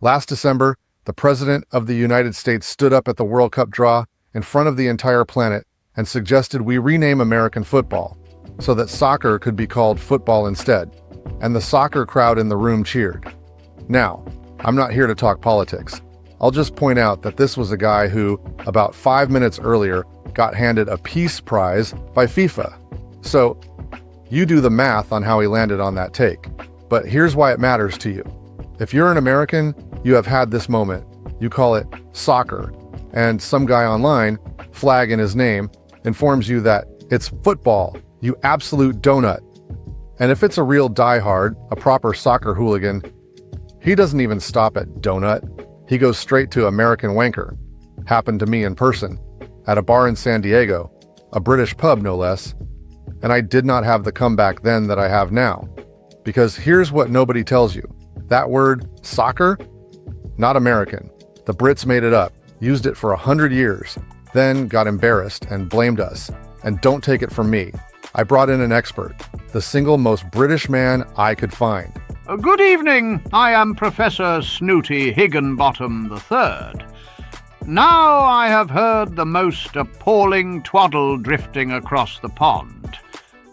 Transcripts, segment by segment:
Last December, the President of the United States stood up at the World Cup draw in front of the entire planet and suggested we rename American football so that soccer could be called football instead, and the soccer crowd in the room cheered. Now, I'm not here to talk politics. I'll just point out that this was a guy who, about 5 minutes earlier, got handed a peace prize by FIFA. So, you do the math on how he landed on that take. But here's why it matters to you. If you're an American, you have had this moment. You call it soccer, and some guy online, flag in his name, informs you that it's football, you absolute donut. And if it's a real diehard, a proper soccer hooligan, he doesn't even stop at donut. He goes straight to American wanker. Happened to me in person, at a bar in San Diego, a British pub no less. And I did not have the comeback then that I have now. Because here's what nobody tells you. That word, soccer, not American. The Brits made it up, used it for 100 years, then got embarrassed and blamed us. And don't take it from me. I brought in an expert, the single most British man I could find. Good evening. I am Professor Snooty Higgenbottom III. Now I have heard the most appalling twaddle drifting across the pond.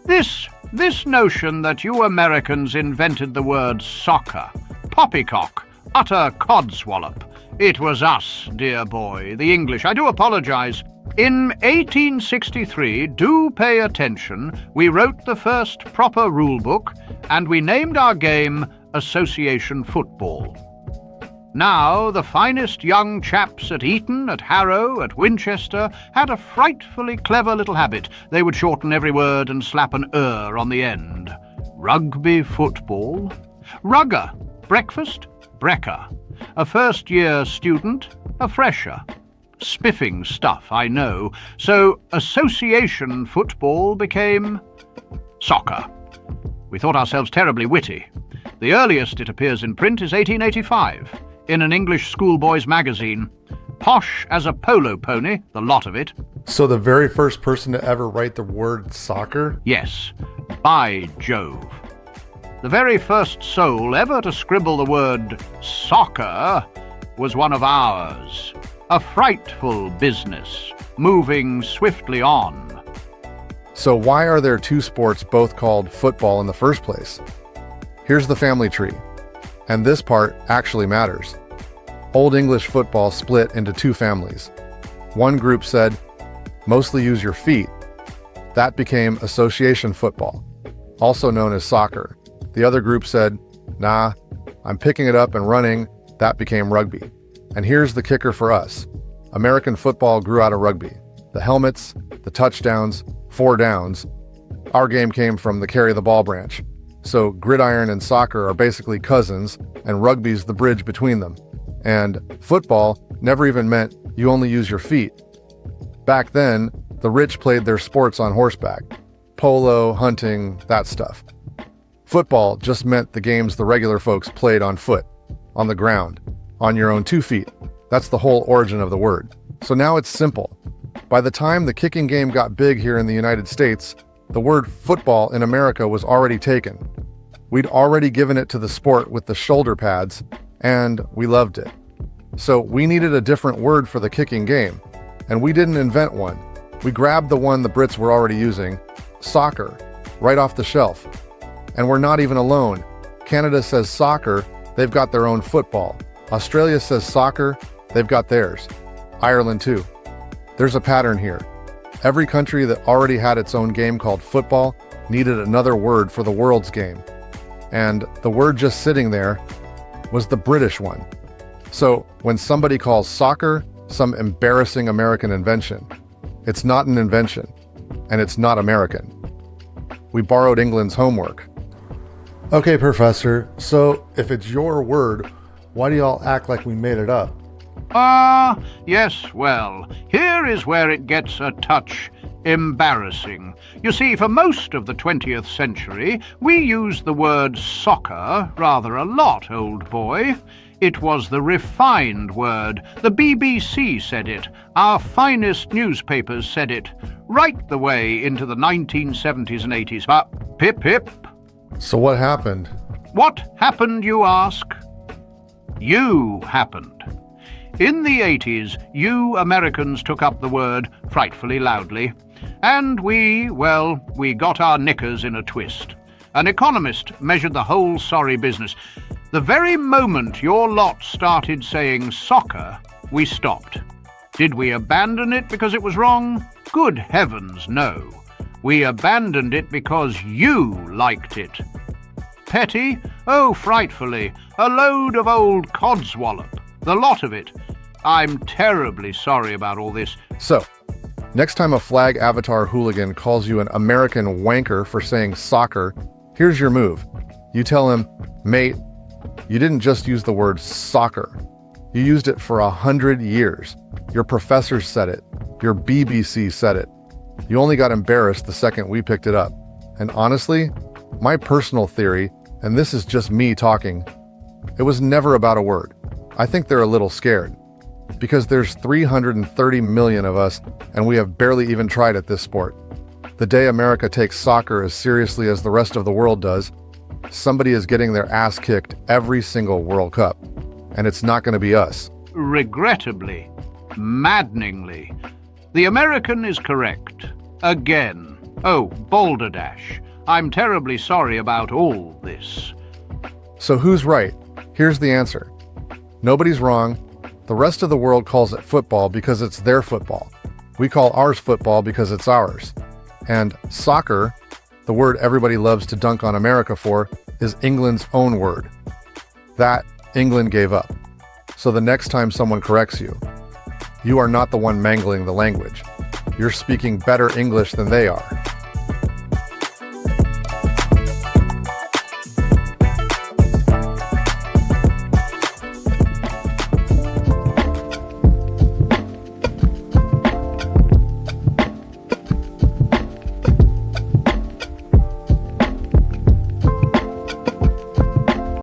This notion that you Americans invented the word soccer, poppycock, utter codswallop. It was us, dear boy, the English. I do apologize. In 1863, do pay attention, we wrote the first proper rulebook, and we named our game Association Football. Now, the finest young chaps at Eton, at Harrow, at Winchester had a frightfully clever little habit. They would shorten every word and slap an on the end. Rugby football. Rugger, breakfast, brekker. A first-year student, a fresher. Spiffing stuff, I know. So association football became soccer. We thought ourselves terribly witty. The earliest it appears in print is 1885, in an English schoolboy's magazine. Posh as a polo pony, the lot of it. So the very first person to ever write the word soccer? Yes, by Jove. The very first soul ever to scribble the word soccer was one of ours. A frightful business, moving swiftly on. So why are there two sports both called football in the first place? Here's the family tree, and this part actually matters. Old English football split into two families. One group said, mostly use your feet. That became association football, also known as soccer. The other group said, nah, I'm picking it up and running. That became rugby. And here's the kicker for us. American football grew out of rugby. The helmets, the touchdowns, 4 downs. Our game came from the carry the ball branch. So gridiron and soccer are basically cousins, and rugby's the bridge between them. And football never even meant you only use your feet. Back then, the rich played their sports on horseback. Polo, hunting, that stuff. Football just meant the games the regular folks played on foot, on the ground, on your own 2 feet. That's the whole origin of the word. So now it's simple. By the time the kicking game got big here in the United States, the word football in America was already taken. We'd already given it to the sport with the shoulder pads, and we loved it. So we needed a different word for the kicking game, and we didn't invent one. We grabbed the one the Brits were already using, soccer, right off the shelf. And we're not even alone. Canada says soccer, they've got their own football. Australia says soccer, they've got theirs. Ireland too. There's a pattern here. Every country that already had its own game called football needed another word for the world's game. And the word just sitting there was the British one. So when somebody calls soccer some embarrassing American invention, it's not an invention, and it's not American. We borrowed England's homework. Okay, Professor, so if it's your word, why do y'all act like we made it up? Yes, well, here is where it gets a touch embarrassing. You see, for most of the 20th century, we used the word soccer rather a lot, old boy. It was the refined word. The BBC said it. Our finest newspapers said it. Right the way into the 1970s and 80s. But pip, pip. So what happened? What happened, you ask? You happened. In the 80s, you Americans took up the word frightfully loudly, and we got our knickers in a twist. An economist measured the whole sorry business. The very moment your lot started saying soccer, we stopped. Did we abandon it because it was wrong? Good heavens, no. We abandoned it because you liked it. Petty? Oh, frightfully. A load of old codswallop. The lot of it. I'm terribly sorry about all this. So, next time a flag avatar hooligan calls you an American wanker for saying soccer, here's your move. You tell him, mate, you didn't just use the word soccer. You used it for 100 years. Your professors said it. Your BBC said it. You only got embarrassed the second we picked it up. And honestly, my personal theory, and this is just me talking, it was never about a word. I think they're a little scared. Because there's 330 million of us, and we have barely even tried at this sport. The day America takes soccer as seriously as the rest of the world does, somebody is getting their ass kicked every single World Cup. And it's not going to be us. Regrettably, maddeningly, the American is correct. Again. Oh, balderdash. I'm terribly sorry about all this. So who's right? Here's the answer. Nobody's wrong. The rest of the world calls it football because it's their football. We call ours football because it's ours. And soccer, the word everybody loves to dunk on America for, is England's own word. That England gave up. So the next time someone corrects you, you are not the one mangling the language. You're speaking better English than they are.